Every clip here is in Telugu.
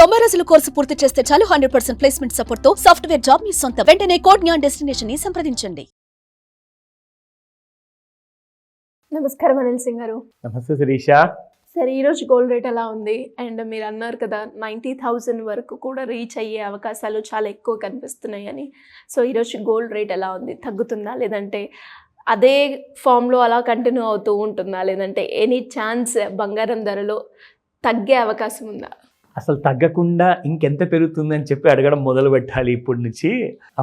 90 రోజుల కోర్సు పూర్తి చేస్తే చాలు 100% ప్లేస్మెంట్ సపోర్ట్ తో సాఫ్ట్వేర్ జాబ్ మీ సొంతం. వెంటనే కోడ్ జ్ఞాన్ డెస్టినేషన్ ని సంప్రదించండి. నమస్కారం అనిల్ సింగ్ గారు. నమస్తే శిరీష. సరే, ఈరోజు గోల్డ్ రేట్ ఎలా ఉంది? అండ్ మీరు అన్నారు కదా 90,000 వరకు కూడా రీచ్ అయ్యే అవకాశాలు చాలా ఎక్కువ కనిపిస్తున్నాయి అని. సో ఈరోజు గోల్డ్ రేట్ ఎలా ఉంది? తగ్గుతుందా, లేదంటే అదే ఫామ్లో అలా కంటిన్యూ అవుతూ ఉంటుందా, లేదంటే ఎనీ ఛాన్స్ బంగారం ధరలో తగ్గే అవకాశం ఉందా? అసలు తగ్గకుండా ఇంకెంత పెరుగుతుందని చెప్పి అడగడం మొదలు పెట్టాలి ఇప్పటి నుంచి.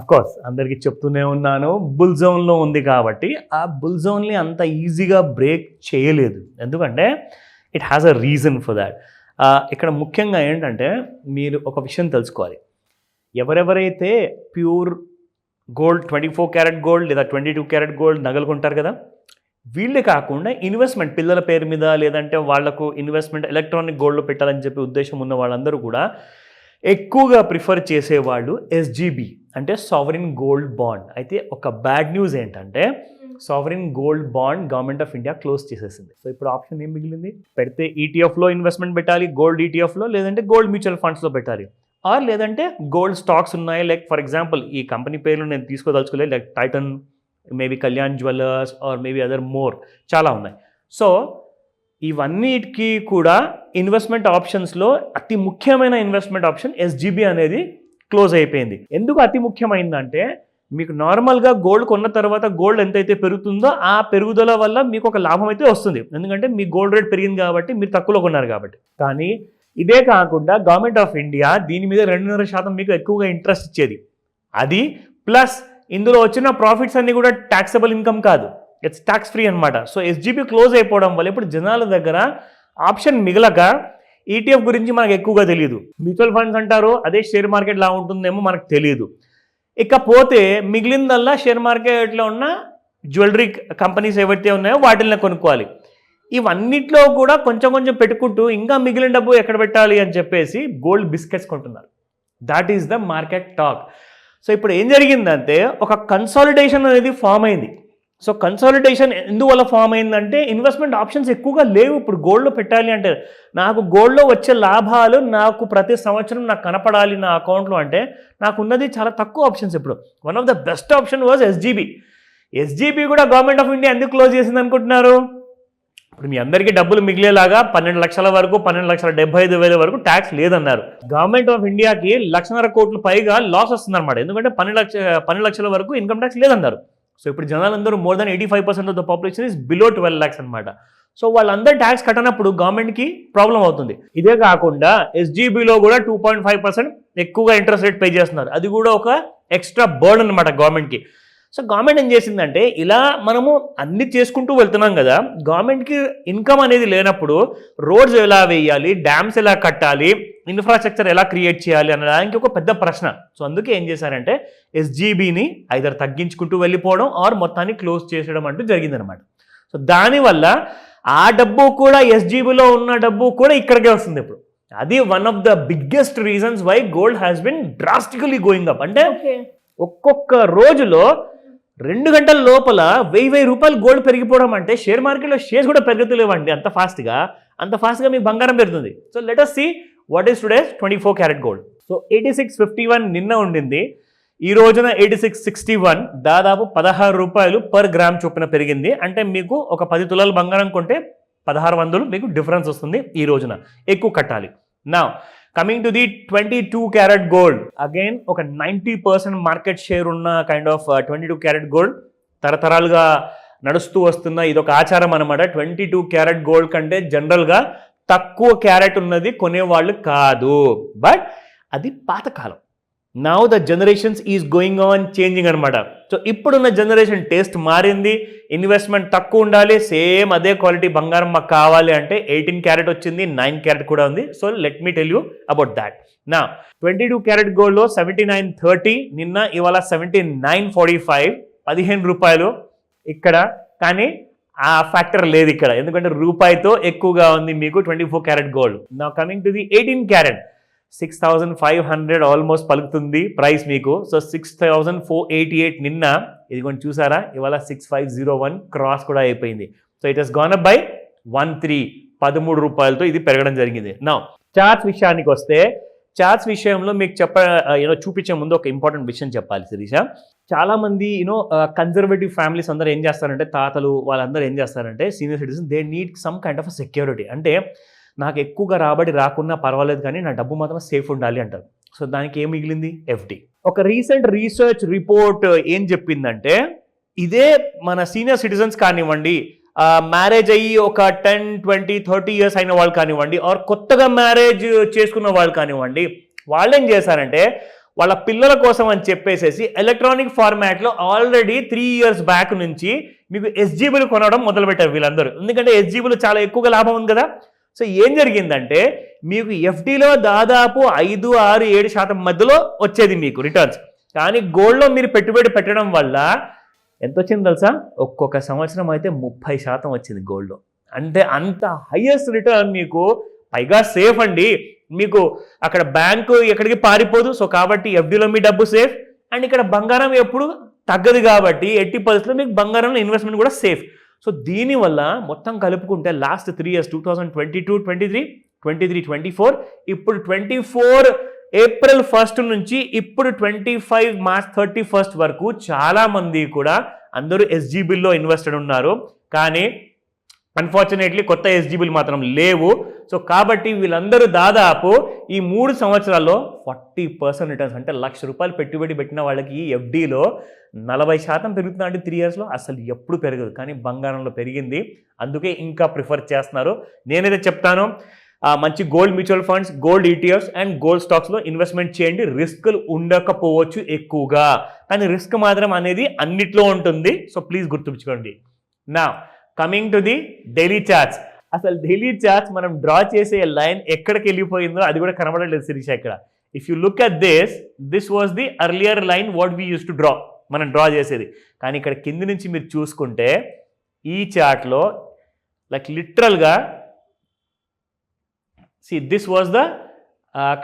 కోర్స్ అందరికీ చెప్తూనే ఉన్నాను, బుల్ జోన్లో ఉంది కాబట్టి ఆ బుల్ జోన్ని అంత ఈజీగా బ్రేక్ చేయలేదు. ఎందుకంటే it has a reason for that. ఇక్కడ ముఖ్యంగా ఏంటంటే మీరు ఒక విషయం తెలుసుకోవాలి. ఎవరెవరైతే ప్యూర్ గోల్డ్ 24 క్యారెట్ గోల్డ్ లేదా 22 క్యారెట్ గోల్డ్ నగలుకుంటారు కదా, వీళ్ళే కాకుండా ఇన్వెస్ట్మెంట్ పిల్లల పేరు మీద లేదంటే వాళ్లకు ఇన్వెస్ట్మెంట్ ఎలక్ట్రానిక్ గోల్డ్లో పెట్టాలని చెప్పి ఉద్దేశం ఉన్న వాళ్ళందరూ కూడా ఎక్కువగా ప్రిఫర్ చేసేవాళ్ళు SGB అంటే సావరిన్ గోల్డ్ బాండ్. అయితే ఒక బ్యాడ్ న్యూస్ ఏంటంటే sovereign gold bond government of India close చేసేసింది. సో ఇప్పుడు ఆప్షన్ ఏం మిగిలింది? పెడితే ETFలో ఇన్వెస్ట్మెంట్ పెట్టాలి, గోల్డ్ ETFలో, లేదంటే గోల్డ్ మ్యూచువల్ ఫండ్స్లో పెట్టాలి, ఆర్ లేదంటే గోల్డ్ స్టాక్స్ ఉన్నాయి. లైక్ ఫర్ ఎగ్జాంపుల్ ఈ కంపెనీ పేర్లు నేను తీసుకోదలుచుకోలేదు, like Titan, maybe Kalyan jewellers or maybe other more, చాలా ఉన్నాయి. సో ఇవన్నిటికీ కూడా ఇన్వెస్ట్మెంట్ ఆప్షన్స్లో అతి ముఖ్యమైన ఇన్వెస్ట్మెంట్ ఆప్షన్ SGB అనేది క్లోజ్ అయిపోయింది. ఎందుకు అతి ముఖ్యమైందంటే మీకు నార్మల్గా గోల్డ్ కొన్న తర్వాత గోల్డ్ ఎంతైతే పెరుగుతుందో ఆ పెరుగుదల వల్ల మీకు ఒక లాభం అయితే వస్తుంది, ఎందుకంటే మీ గోల్డ్ రేట్ పెరిగింది కాబట్టి, మీరు తక్కువలో కొన్నారు కాబట్టి. కానీ ఇదే కాకుండా గవర్నమెంట్ ఆఫ్ ఇండియా దీని మీద 2.5% మీకు ఎక్కువగా ఇంట్రెస్ట్ ఇచ్చేది. అది ప్లస్ ఇందులో వచ్చిన ప్రాఫిట్స్ అన్నీ కూడా ట్యాక్సబుల్ ఇన్కమ్ కాదు, ఇట్స్ ట్యాక్స్ ఫ్రీ అనమాట. సో SGB క్లోజ్ అయిపోవడం వల్ల ఇప్పుడు జనాల దగ్గర ఆప్షన్ మిగలక ETF గురించి మనకు ఎక్కువగా తెలియదు. మ్యూచువల్ ఫండ్స్ అంటారు, అదే షేర్ మార్కెట్ లా ఉంటుందేమో మనకు తెలియదు. ఇకపోతే మిగిలిందల్లా షేర్ మార్కెట్లో ఉన్న జ్యువెలరీ కంపెనీస్ ఏవైతే ఉన్నాయో వాటిని కొనుక్కోవాలి. ఇవన్నిట్లో కూడా కొంచెం కొంచెం పెట్టుకుంటూ ఇంకా మిగిలిన డబ్బు ఎక్కడ పెట్టాలి అని చెప్పేసి గోల్డ్ బిస్కెట్స్ కొంటున్నారు. That is the market talk. So ఇప్పుడు ఏం జరిగిందంటే ఒక కన్సాలిడేషన్ అనేది ఫామ్ అయింది. సో కన్సాలిడేషన్ ఎందువల్ల ఫామ్ అయిందంటే ఇన్వెస్ట్మెంట్ ఆప్షన్స్ ఎక్కువగా లేవు. ఇప్పుడు గోల్డ్లో పెట్టాలి అంటే నాకు గోల్డ్లో వచ్చే లాభాలు నాకు ప్రతి సంవత్సరం నాకు కనపడాలి నా అకౌంట్లో అంటే నాకు ఉన్నది చాలా తక్కువ ఆప్షన్స్. ఇప్పుడు one of the best option was SGB. SGB కూడా గవర్నమెంట్ ఆఫ్ ఇండియా ఎందుకు క్లోజ్ చేసింది అనుకుంటున్నారు? ఇప్పుడు మీ అందరికీ డబ్బులు మిగిలేలాగా 12 లక్షల వరకు 12,75,000 వరకు ట్యాక్స్ లేదన్నారు. గవర్నమెంట్ ఆఫ్ ఇండియాకి 1,50,000 కోట్లు పైగా లాస్ వస్తుందన్నమాట, ఎందుకంటే 12 లక్షల వరకు ఇన్కమ్ ట్యాక్స్ లేదన్నారు. సో ఇప్పుడు జనాలందరూ more than 85% of the population is below 12 lakhs అనమాట. సో వాళ్ళందరూ ట్యాక్స్ కట్టనప్పుడు గవర్నమెంట్కి ప్రాబ్లం అవుతుంది. ఇదే కాకుండా SGBలో కూడా 2.5% ఎక్కువగా ఇంట్రెస్ట్ రేట్ పే చేస్తున్నారు. అది కూడా ఒక ఎక్స్ట్రా బర్డన్ అనమాట గవర్నమెంట్కి. సో గవర్నమెంట్ ఏం చేసిందంటే ఇలా మనము అన్ని చేసుకుంటూ వెళ్తున్నాం కదా, గవర్నమెంట్కి ఇన్కమ్ అనేది లేనప్పుడు రోడ్స్ ఎలా వేయాలి, డ్యామ్స్ ఎలా కట్టాలి, ఇన్ఫ్రాస్ట్రక్చర్ ఎలా క్రియేట్ చేయాలి అనడానికి ఒక పెద్ద ప్రశ్న. సో అందుకే ఏం చేశారంటే SGBని ఐదర్ తగ్గించుకుంటూ వెళ్ళిపోవడం ఆర్ మొత్తాన్ని క్లోజ్ చేసేయడం అంటూ జరిగిందనమాట. సో దానివల్ల ఆ డబ్బు కూడా SGBలో ఉన్న డబ్బు కూడా ఇక్కడికే వస్తుంది ఇప్పుడు. అది one of the biggest reasons why gold has been drastically going up. అంటే ఒక్కొక్క రోజులో 2 గంటల లోపల 1000 రూపాయలు గోల్డ్ పెరిగిపోవడం అంటే షేర్ మార్కెట్లో షేర్స్ కూడా పెరుగుతలేవండి అంత ఫాస్ట్గా మీకు బంగారం పెరుగుతుంది. So let us see what is today's 24 carat gold. So 86.51 నిన్న ఉండింది, ఈ రోజున 86.61, దాదాపు 16 రూపాయలు పర్ గ్రామ్ చొప్పున పెరిగింది. అంటే మీకు ఒక 10 తులాలు బంగారం కొంటే 1600 మీకు డిఫరెన్స్ వస్తుంది. ఈ రోజున ఎక్కువ కట్టాలి. నా coming to the 22 carat gold, again ఒక 90% మార్కెట్ షేర్ ఉన్న కైండ్ ఆఫ్ 22 క్యారెట్ గోల్డ్ తరతరాలుగా నడుస్తూ వస్తున్న ఇదొక ఆచారం అనమాట. 22 క్యారెట్ గోల్డ్ కంటే జనరల్గా తక్కువ క్యారెట్ ఉన్నది కొనేవాళ్ళు కాదు, బట్ అది పాతకాలం. Now the generations is going on changing అనమాట. సో ఇప్పుడున్న జనరేషన్ టేస్ట్ మారింది, ఇన్వెస్ట్మెంట్ తక్కువ ఉండాలి, సేమ్ అదే క్వాలిటీ బంగారం మాకు కావాలి అంటే 18 క్యారెట్ వచ్చింది, 9 క్యారెట్ కూడా ఉంది. So let me tell you about that. నా 22 క్యారెట్ గోల్డ్లో 79.30, నిన్న ఇవాళ 79.45, 15 రూపాయలు ఇక్కడ. కానీ ఆ ఫ్యాక్టర్ లేదు ఇక్కడ, ఎందుకంటే రూపాయితో ఎక్కువగా ఉంది మీకు 24 క్యారెట్ గోల్డ్. నా coming to the 18 carrot 6,500 almost పలుకుతుంది ప్రైస్ మీకు. సో 6,488 నిన్న, ఇది కొంచెం చూసారా, ఇవాళ 6,501 క్రాస్ కూడా అయిపోయింది. So it has gone up by 13 రూపాయలతో ఇది పెరగడం జరిగింది. నా చార్ట్స్ విషయానికి వస్తే చార్ట్స్ విషయంలో మీకు చూపించే ముందు ఒక ఇంపార్టెంట్ విషయం చెప్పాలి శిరీష. చాలా మంది కన్జర్వేటివ్ ఫ్యామిలీస్ అందరూ ఏం చేస్తారంటే, తాతలు వాళ్ళందరూ ఏం చేస్తారంటే, senior citizen they need some kind of security. అంటే నాకు ఎక్కువగా రాబడి రాకున్నా పర్వాలేదు కానీ నా డబ్బు మాత్రం సేఫ్ ఉండాలి అంటారు. సో దానికి ఏం మిగిలింది? ఎఫ్డి. ఒక రీసెంట్ రీసెర్చ్ రిపోర్ట్ ఏం చెప్పిందంటే, ఇదే మన సీనియర్ సిటిజన్స్ కానివ్వండి, మ్యారేజ్ అయ్యి ఒక 10, 20, 30 ఇయర్స్ అయిన వాళ్ళు కానివ్వండి, ఆర్ కొత్తగా మ్యారేజ్ చేసుకున్న వాళ్ళు కానివ్వండి, వాళ్ళు ఏం చేశారంటే వాళ్ళ పిల్లల కోసం అని చెప్పేసేసి ఎలక్ట్రానిక్ ఫార్మాట్లో ఆల్రెడీ 3 years బ్యాక్ నుంచి మీకు ఎస్జీబీలు కొనడం మొదలుపెట్టారు వీళ్ళందరూ. ఎందుకంటే ఎస్జీబీలు చాలా ఎక్కువగా లాభం ఉంది కదా. సో ఏం జరిగిందంటే మీకు ఎఫ్డీలో దాదాపు 5, 6, 7% మధ్యలో వచ్చేది మీకు రిటర్న్స్. కానీ గోల్డ్లో మీరు పెట్టుబడి పెట్టడం వల్ల ఎంత వచ్చింది తెలుసా? ఒక్కొక్క సంవత్సరం అయితే 30% వచ్చింది గోల్డ్లో. అంటే అంత హైయెస్ట్ రిటర్న్ మీకు, పైగా సేఫ్ అండి. మీకు అక్కడ బ్యాంకు ఎక్కడికి పారిపోదు. సో కాబట్టి ఎఫ్డీలో మీ డబ్బు సేఫ్. అండ్ ఇక్కడ బంగారం ఎప్పుడు తగ్గదు కాబట్టి 80% మీకు బంగారంలో ఇన్వెస్ట్మెంట్ కూడా సేఫ్. సో దీనివల్ల మొత్తం కలుపుకుంటే లాస్ట్ 3 years 2022, 23, 24, ఇప్పుడు 24 April 1st నుంచి ఇప్పుడు 25 March 31st వరకు చాలామంది కూడా అందరూ ఎస్జీబీల్లో ఇన్వెస్టెడ్ ఉన్నారు. కానీ అన్ఫార్చునేట్లీ కొత్త ఎస్జీబీలు మాత్రం లేవు. సో కాబట్టి వీళ్ళందరూ దాదాపు ఈ 3 సంవత్సరాల్లో 40% రిటర్న్స్, అంటే ₹1,00,000 పెట్టుబడి పెట్టిన వాళ్ళకి ఈ ఎఫ్డీలో 40% పెరుగుతుందా అంటే 3 yearsలో? అసలు ఎప్పుడు పెరగదు. కానీ బంగారంలో పెరిగింది. అందుకే ఇంకా ప్రిఫర్ చేస్తున్నారు. నేనైతే చెప్తాను, మంచి gold mutual funds, gold ETFs and gold స్టాక్స్లో ఇన్వెస్ట్మెంట్ చేయండి. రిస్క్లు ఉండకపోవచ్చు ఎక్కువగా, కానీ రిస్క్ మాత్రం అనేది అన్నిట్లో ఉంటుంది. సో ప్లీజ్ గుర్తుంచుకోండి. నా coming to the daily charts. అసలు డైలీ చార్ట్స్ మనం డ్రా చేసే లైన్ ఎక్కడికి వెళ్ళిపోయిందో అది కూడా కనబడలేదు శిరీష ఇక్కడ. If you look at this was the earlier line what we use to draw, మనం డ్రా చేసేది. కానీ ఇక్కడ కింది నుంచి మీరు చూసుకుంటే ఈ చార్ట్లో లైక్ లిటరల్గా this was the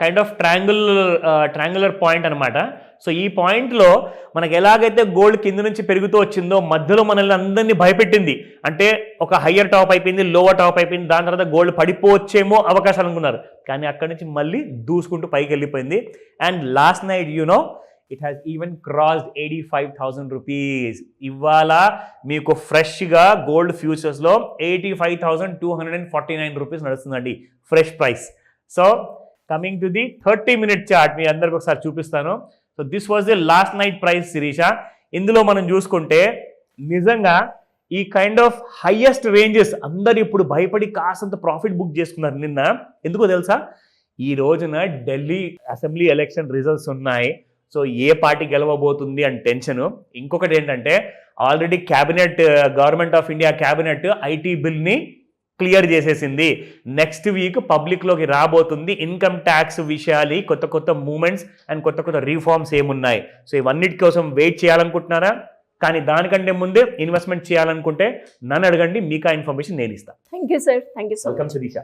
kind of triangular point అనమాట. సో ఈ పాయింట్లో మనకు ఎలాగైతే గోల్డ్ కింద నుంచి పెరుగుతూ వచ్చిందో మధ్యలో మనల్ని అందరినీ భయపెట్టింది. అంటే ఒక హయ్యర్ టాప్ అయిపోయింది, లోవర్ టాప్ అయిపోయింది, దాని తర్వాత గోల్డ్ పడిపోవచ్చేమో అవకాశాలు అనుకున్నారు. కానీ అక్కడి నుంచి మళ్ళీ దూసుకుంటూ పైకి వెళ్ళిపోయింది. And last night it has even crossed 85,000 rupees. ఇవాళ మీకు ఫ్రెష్గా గోల్డ్ ఫ్యూచర్స్లో 85,249 రూపీస్ నడుస్తుందండి fresh price. So coming to the 30-minute chart మీ అందరికి ఒకసారి చూపిస్తాను. So this was the last night price Sirisha. ఇందులో మనం చూసుకుంటే నిజంగా ఈ కైండ్ ఆఫ్ హైయెస్ట్ రేంజెస్ అందరు ఇప్పుడు భయపడి కాసంత ప్రాఫిట్ బుక్ చేసుకున్నారు నిన్న. ఎందుకో తెలుసా? ఈ రోజున ఢిల్లీ అసెంబ్లీ ఎలక్షన్ రిజల్ట్స్ ఉన్నాయి. సో ఏ పార్టీ గెలవబోతుంది అని టెన్షన్. ఇంకొకటి ఏంటంటే already government of India cabinet IT బిల్ని క్లియర్ చేసేసింది. నెక్స్ట్ వీక్ పబ్లిక్లోకి రాబోతుంది. ఇన్కమ్ ట్యాక్స్ విషయాలు, కొత్త మూమెంట్స్ అండ్ కొత్త రీఫార్మ్స్ ఏమున్నాయి. సో ఇవన్నిటి కోసం వెయిట్ చేయాలనుకుంటున్నారా? కానీ దానికంటే ముందే ఇన్వెస్ట్మెంట్ చేయాలనుకుంటే నన్ను అడగండి, మీకు ఆ ఇన్ఫర్మేషన్ నేను ఇస్తాను. Thank you sir. Thank you so much. Welcome Sirisha.